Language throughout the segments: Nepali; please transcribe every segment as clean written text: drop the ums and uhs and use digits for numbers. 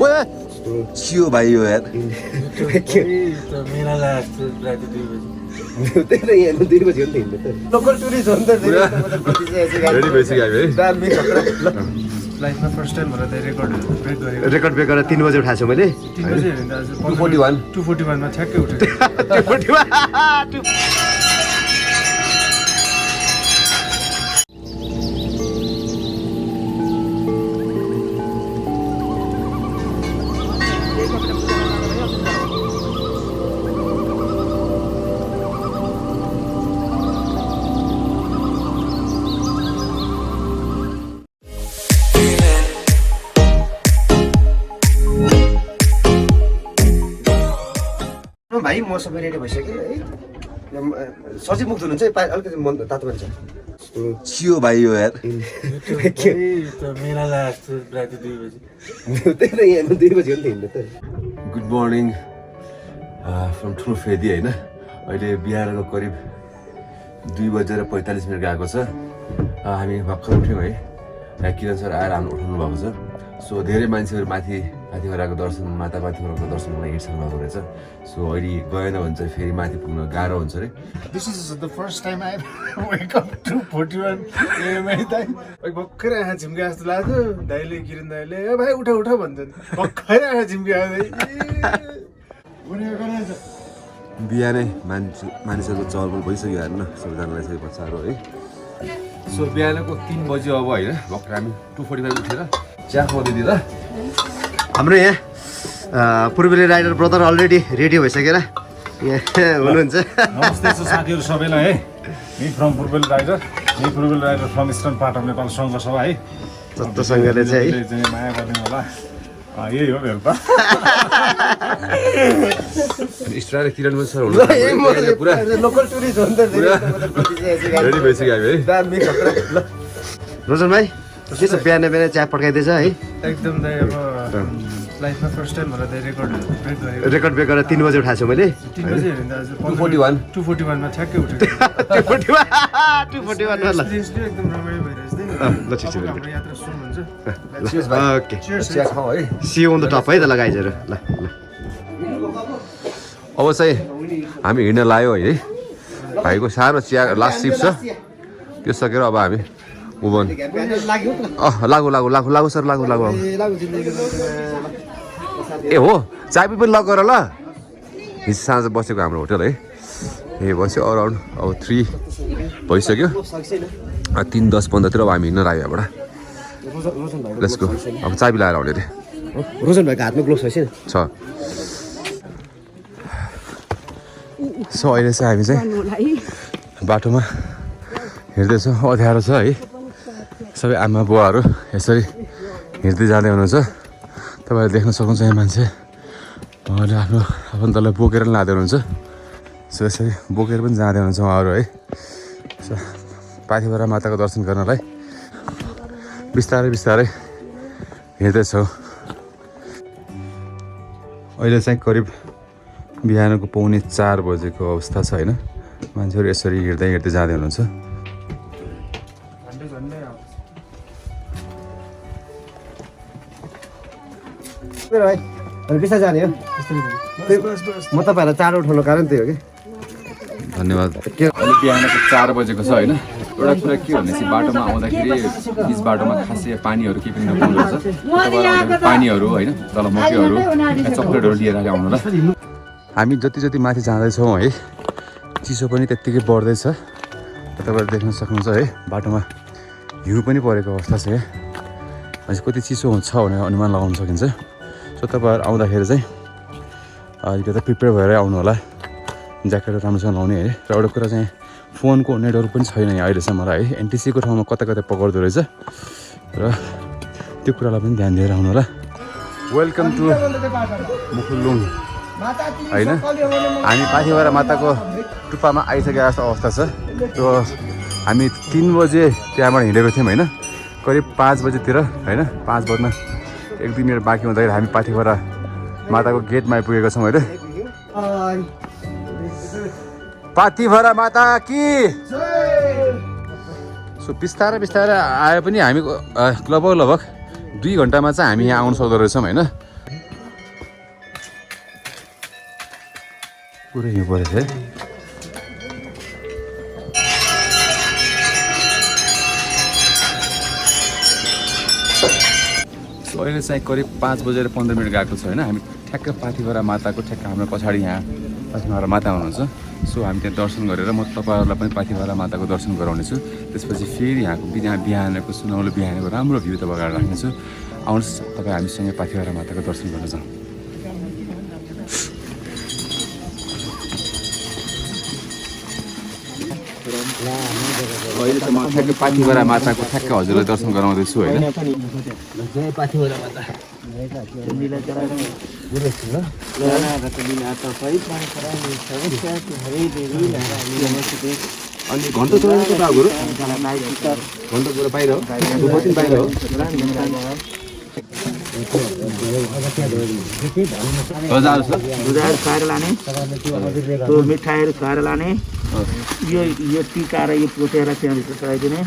ओए छियो भाइ यो यार मेला लाग्छ राति 2 बजे त्यही त यहाँ 2 बजी हो नि त लोकल टुरिस्ट हो नि त रेडी भइसक्यो हामी है दामी खतरा ल लाइफमा फर्स्ट टाइम होला रेकर्ड ब्रेक गरेको रेकर्ड ब्रेक गरेर 3 बजे उठाएको छु मैले 3 बजे हेर्नु त आज 241 मा ठ्याक्कै उठेको 241 भाइ म सबै रेडी भइसक्यो है सजिलो मुख धुनुहुन्छ अलिकति मन तातो पनि छ छियो भाइ यो यार मेला लाग्छ राति 2 बजे त्यही त यहाँ 2 बजी हो नि त गुड मर्निङ फ्रम ठुलो फेदी होइन अहिले बिहानको करिब 2:45 गएको छ हामी भर्खर उठ्यौँ है किरण सर आएर हाम्रो उठाउनु भएको छ सो धेरै मान्छेहरू माथि पाथिभराको दर्शन माता पाथिभराको दर्शनको लागि हिँड्छन् भएको रहेछ सो अहिले गएन भने चाहिँ फेरि माथि पुग्न गाह्रो हुन्छ अरे This is the first time I wake up to 41 AM दाइ भर्खरै आँखा झिम्के जस्तो लाग्यो दाइले किरण दाइले ए भाइ उठ उठ भन्छन् भर्खरै आँखा झिम्के बिहानै मानिसहरूको चहलपहल भइसक्यो हेर्न सबैजनालाई चाहिँ बच्चाहरू है सो बिहानको 3 बजी अब होइन भर्खर हामी 2:45 उठेर चिया खुवाउँदै दिँदा हाम्रो यहाँ Purbeli rider brother already ready भइसकेर यहाँ हुनुहुन्छ नमस्ते साथीहरू सबैलाई hi me from Purbeli rider from eastern part of Nepal सङ्घ सभा है जस्तोसँगले चाहिँ माया गर्ने होला यही हो मेरो त स्टार किरण पनि सर हुनुहुन्छ पुरा लोकल टुरिस्ट हो नि त रेडी भइसक्यो हामी है दामी खतरा ल रोजन भाइ के छ बिहान बिहान चिया पड्काइदिएछ है एकदम दाइ अब लाइफमा फर्स्ट टाइम होला रेकर्ड ब्रेक गरेको रेकर्ड ब्रेक गरेर 3 बजे उठाएको छु मैले 3 बजे हेर्नु त आज 241 मा ठ्याक्कै उठेको 241 ल एकदम रमाइलो भइरहेछ ल ठिक छ हाम्रो यात्रा सुरु हुन्छ ओके चिया खाउँ है सी अन द टप है त लगाइजहरु ल ल अब चाहिँ हामी हिँड्न लाग्यो है भाइको सानो चिया लास्ट सिप छ त्यो सकेर अब हामी उभन लागु सर लागु ए हो चाबी पनि लग गर ल हिजो साँझ बसेको हाम्रो होटल है ए बस्यो अराउन्ड अब 3 भइसक्यो 3:10-15 तिर अब हामी हिँड्न लाग्यो यहाँबाट लेट्स गो अब चाबी लगाएर आउने रे रोजन भाइको हातमा ग्लोभ्स छ छ सो अहिले चाहिँ हामी चाहिँ बाटोमा हिँड्दैछौँ अँध्यारो छ है सबै आमा बुवाहरू यसरी हिँड्दै जाँदै हुनुहुन्छ तपाईँहरूले देख्न सक्नुहुन्छ यहाँ मान्छे उहाँले आफ्नो आफन्तलाई बोकेर पनि लाँदै हुनुहुन्छ सो यसरी बोकेर पनि जाँदै हुनुहुन्छ उहाँहरू है सो पाथिभरा माताको दर्शन गर्नलाई बिस्तारै बिस्तारै हिँड्दैछौँ अहिले चाहिँ करिब बिहानको 3:45 बजेको अवस्था छ होइन मान्छेहरू यसरी हिँड्दै हिँड्दै जाँदै हुनुहुन्छ भाइ किसा जाने हो म तपाईँहरूलाई चाँडो उठाउनु कारण त्यही हो कि धन्यवाद अहिले बिहानको 4 बजेको छ होइन एउटा कुरा के भनेपछि बाटोमा आउँदाखेरि बिच बाटोमा खासै पानीहरू केही पनि नपाउनु हुन्छ पानीहरू होइन तल मकैहरू चक्लेटहरू लिएर आउनु ल हामी जति जति माथि जाँदैछौँ है चिसो पनि त्यत्तिकै बढ्दैछ तपाईँहरू देख्न सक्नुहुन्छ है बाटोमा हिउँ पनि परेको अवस्था छ यहाँ कति चिसो हुन्छ भनेर अनुमान लगाउन सकिन्छ सो तपाईँहरू आउँदाखेरि चाहिँ अलिकति प्रिपेयर भएर आउनु होला ज्याकेटहरू राम्रोसँग लाउने है र एउटा कुरा चाहिँ फोनको नेटवर्क पनि छैन यहाँ अहिलेसम्म मलाई है एनटिसीको ठाउँमा कता कता पक्राउँदो रहेछ र त्यो कुरालाई पनि ध्यान दिएर आउनु होला वेलकम टु मुखुलुङ होइन हामी पाथिभरा माताको टुप्पामा आइसकेको जस्तो अवस्था छ त्यो हामी 3 बजे त्यहाँबाट हिँडेको थियौँ होइन करिब 5 बजेतिर होइन 5 बज्न 1-2 मिनट बाँकी हुँदाखेरि हामी पाथिभरा माताको गेटमा आइपुगेका छौँ अहिले पाथिभरा माता कि सो बिस्तारै बिस्तारै आए पनि हामी लगभग 2 घन्टामा चाहिँ हामी यहाँ आउनु सक्दो रहेछौँ होइन पुरै हिउँ परेछ है। अहिले चाहिँ करिब 5:15 गएको छ होइन। हामी ठ्याक्क पाथिभरा माताको ठ्याक्क हाम्रो पछाडि यहाँ पाथिभरा माता हुनुहुन्छ। सो हामी त्यहाँ दर्शन गरेर म तपाईँहरूलाई पनि पाथिभरा माताको दर्शन गराउनेछु। त्यसपछि फेरि यहाँको बिहानको सुनौलो बिहानको राम्रो भ्यू त बगाएर राख्नेछु। आउनुहोस् तपाईँ हामीसँगै पाथिभरा माताको दर्शन गर्न जाउँ। अहिले त म ठ्याक्क पाथिभरा माताको ठ्याक्क हजुरलाई दर्शन गराउँदैछु होइन। अनि घन्टा चलाउनु त बाबुहरू घन्टा पुरा बाहिर हो बाहिर हो खाएर लाने त्यो मिठाईहरू खाएर लाने यो टिका र यो पोतेर त्यहाँभित्र चढाइदिने।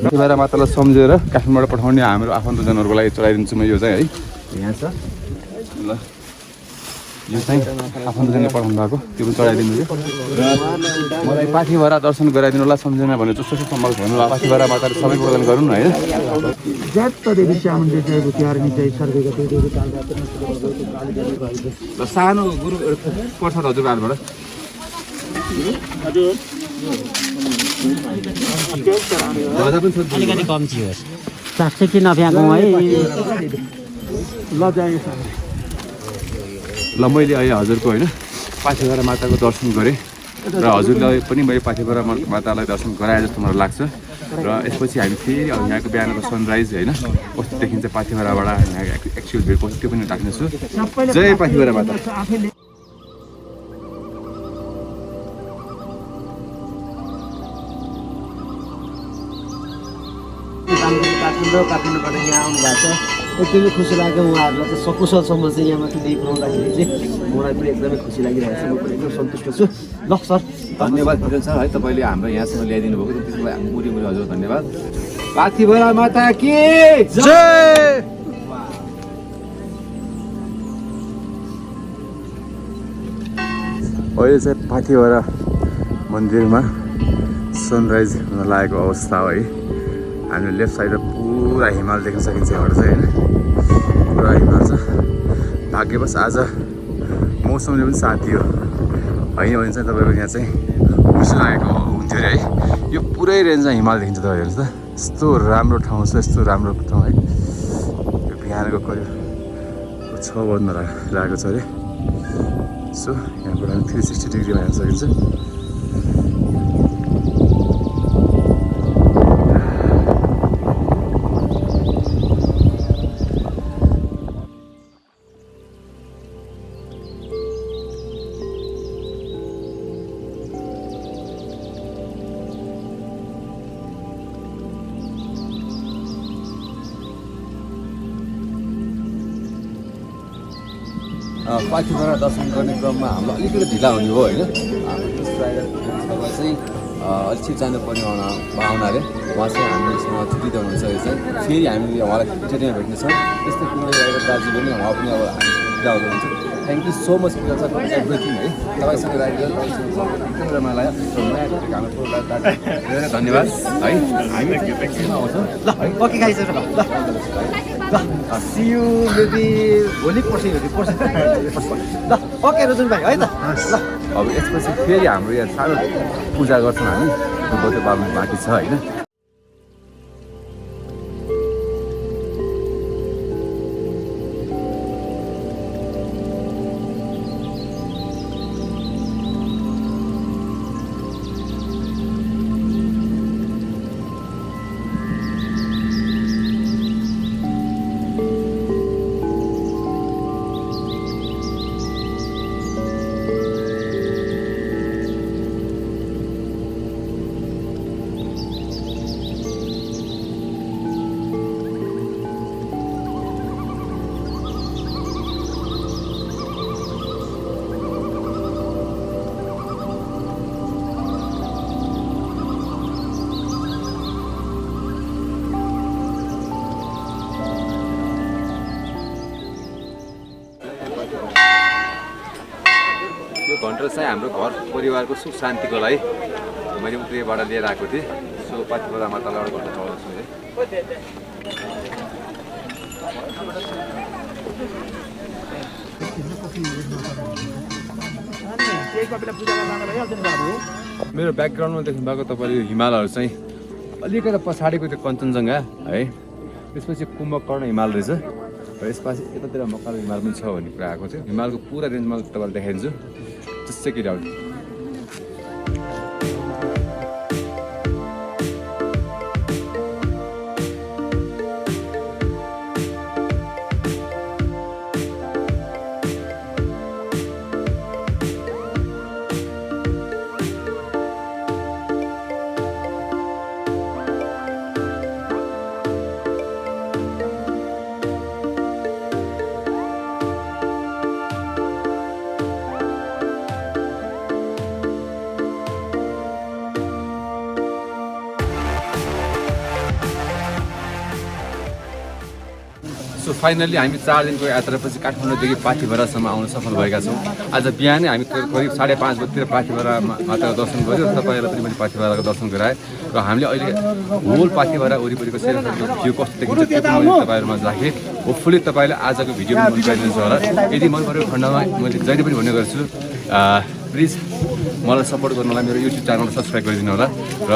पाथिभरा मातालाई सम्झेर काठमाडौँबाट पठाउने हाम्रो आफन्तजनहरूको लागि चढाइदिन्छु म यो चाहिँ है। यहाँ छ ल यो चाहिँ आफन्तजनले पठाउनु भएको त्यो पनि चढाइदिनु थियो र मलाई पाथिभरा दर्शन गराइदिनु होला सम्झना भने जस्तो सम्भव भन्नु होला। पाथिभरा माताले सबै प्रदान गरौँ न होइन। सानो गुरु प्रसाद हजुरको हातबाट अलिकति कम्ती होस् साँच्चै कि नफ्याँकौँ है। ल मैले अहिले हजुरको होइन पाथिभरा माताको दर्शन गरेँ र हजुरलाई पनि मैले पाथिभरा मातालाई दर्शन गराए जस्तो मलाई लाग्छ। र यसपछि हामी फेरि यहाँको बिहानको सनराइज होइन कस्तो देखिन्छ पाथिभराबाट यहाँ एक्चुअल भ्यू कस्तो त्यो पनि राख्नेछु। जय पाथिभरा माता। काठमाडौँबाट यहाँ आउनु भएको छ एकदमै खुसी लाग्यो। उहाँहरूलाई चाहिँ सकुशलसम्म चाहिँ यहाँ माथि ल्याइपुऱ्याउँदाखेरि चाहिँ मलाई पनि एकदमै खुसी लागिरहेको छ। म पनि एकदम सन्तुष्ट छु। ल सर धन्यवाद विजय सर है तपाईँले हाम्रो यहाँसम्म ल्याइदिनु भएको त्यसको लागि मुरी हजुर धन्यवाद। पाथिभरा माता की जय। अहिले चाहिँ पाथिभरा मन्दिरमा सनराइज हुन लागेको अवस्था हो है। हामीले लेफ्ट साइड पुरा हिमाल देख्न सकिन्छ यहाँबाट चाहिँ होइन। पुरा हिमाल छ। भाग्यवश आज मौसमले पनि साथ दियो होइन भने चाहिँ तपाईँको यहाँ चाहिँ खुसी लागेको हुन्थ्यो अरे है। यो पुरै रेन्जमा हिमाल देखिन्छ तपाईँहरू त। यस्तो राम्रो ठाउँ छ यस्तो राम्रो ठाउँ है। यो बिहानको करिब 6 बज्न लागेको छ अरे। सो यहाँबाट 360 डिग्रीमा हेर्न सकिन्छ। पाथिभरा दर्शन गर्ने क्रममा हाम्रो अलिकति ढिला हुने हो होइन। हाम्रो तपाईँ चाहिँ अलिक छिटो जानुपर्ने हुनाले उहाँ चाहिँ हामीसँग छुट्टी हुनुहुन्छ। यो चाहिँ फेरि हामीले उहाँलाई ट्रेनमा भेट्नेछौँ। यस्तै कुनै एउटा दाजु पनि उहाँ पनि अब हामी ढिला हुनुहुन्छ। Thank you so much for everything है। तपाईँसँग राइड गरेर एकदमै राम्रो लाग्यो। धेरै धन्यवाद है। हामी आउँछौँ ल ओके गाइस ल सी यू मेबी भोलि पर्सि ल ओके रोजन भाइ है त। ल अब यसपछि फेरि हाम्रो यहाँ सानो पूजा गर्छौँ हामी गौते पाल्नु बाँकी छ होइन। भनेर चाहिँ हाम्रो घर परिवारको सुख शान्तिको लागि मैले उत्रैबाट लिएर आएको थिएँ। सो पाथिभरा मातालाई एउटा घरमा चढाउँछु है। मेरो ब्याकग्राउन्डमा देख्नु भएको तपाईँले हिमालहरू चाहिँ अलिकति पछाडिको त्यो कञ्चनजङ्घा है, त्यसपछि कुम्भकर्ण हिमाल रहेछ र यसपछि यतातिर मकाल हिमाल पनि छ भन्ने कुरा आएको थियो। हिमालको पुरा रेन्जमा तपाईँलाई देखाइदिन्छु just check it out. So finally हामी 4 दिनको यात्रापछि काठमाडौँदेखि पाथिभरासम्म आउन सफल भएका छौँ। आज बिहानै हामी करिब 5:30 बजीतिर पाथिभरा माताको दर्शन गऱ्यौँ र तपाईँहरूलाई पनि मैले पाथिभराको दर्शन गराएँ र हामीले अहिले होल पाथिभरा वरिपरिको सेरोफेरोको भ्यू कस्तो देखिन्छ त्यो पनि मैले तपाईँहरूमा राखेँ। होपफुली तपाईँले आजको भिडियो मन पराइदिनुहुन्छ होला। यदि मन परेको खण्डमा मैले जहिले पनि भन्ने गर्छु प्लिज मलाई सपोर्ट गर्नलाई मेरो युट्युब च्यानल सब्सक्राइब गरिदिनु होला र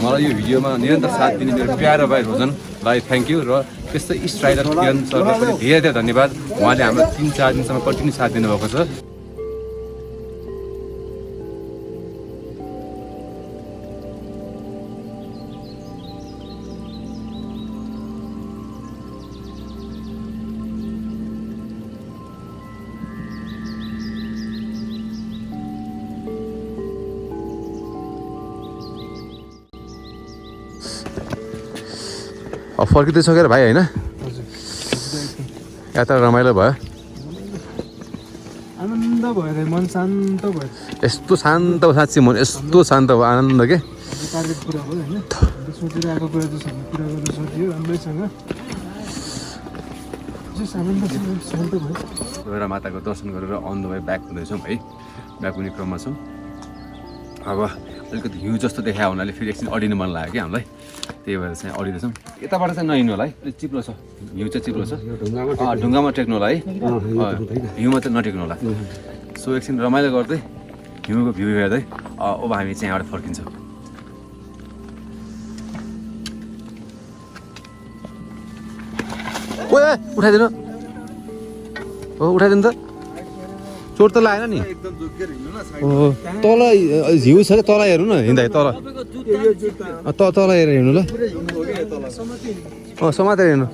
मलाई यो भिडियोमा निरन्तर साथ दिने मेरो प्यारो भाइ रोजनलाई थ्याङ्क यू र त्यस्तै स्ट्राइडर किरण सरलाई पनि धेरै धेरै धन्यवाद। उहाँले हाम्रो 3-4 दिनसम्म कन्टिन्यू साथ दिनुभएको छ। फर्किँदैछ क्या भाइ होइन? यात्रा रमाइलो भयो, आनन्द भयो, मन शान्त भयो। यस्तो शान्त भयो साँच्ची, मन यस्तो शान्त भयो, आनन्द के टार्गेट पुरा भयो होइन। सोचेर आएको कुरा चाहिँ पुरा गर्न सकियो राम्रैसँग। शान्त भयो। गएर माताको दर्शन गरेर अन द वे ब्याक हुँदैछौँ है। ब्याक हुने क्रममा छौँ। अब अलिकति हिउँ जस्तो देखायो हुनाले फेरि एकछिन अडिनु मन लाग्यो कि हामीलाई, त्यही भएर चाहिँ अडिँदैछौँ। यताबाट चाहिँ नहिँड्नु होला है, चिप्लो छ, हिउँ चाहिँ चिप्लो छ, ढुङ्गामा टेक्नु होला है, हिउँमा चाहिँ नटेक्नु होला। सो एकछिन रमाइलो गर्दै हिउँको भ्यू हेर्दै अब हामी चाहिँ यहाँबाट फर्किन्छौँ। उठाइदिनु हो, उठाइदिनु त, चोट त लागेन नि। तल हिउँ छ क्या, तल हेर्नु न हिँड्दा तल तल हेरेर हिँड्नु ल। समातेर हिँड्नु।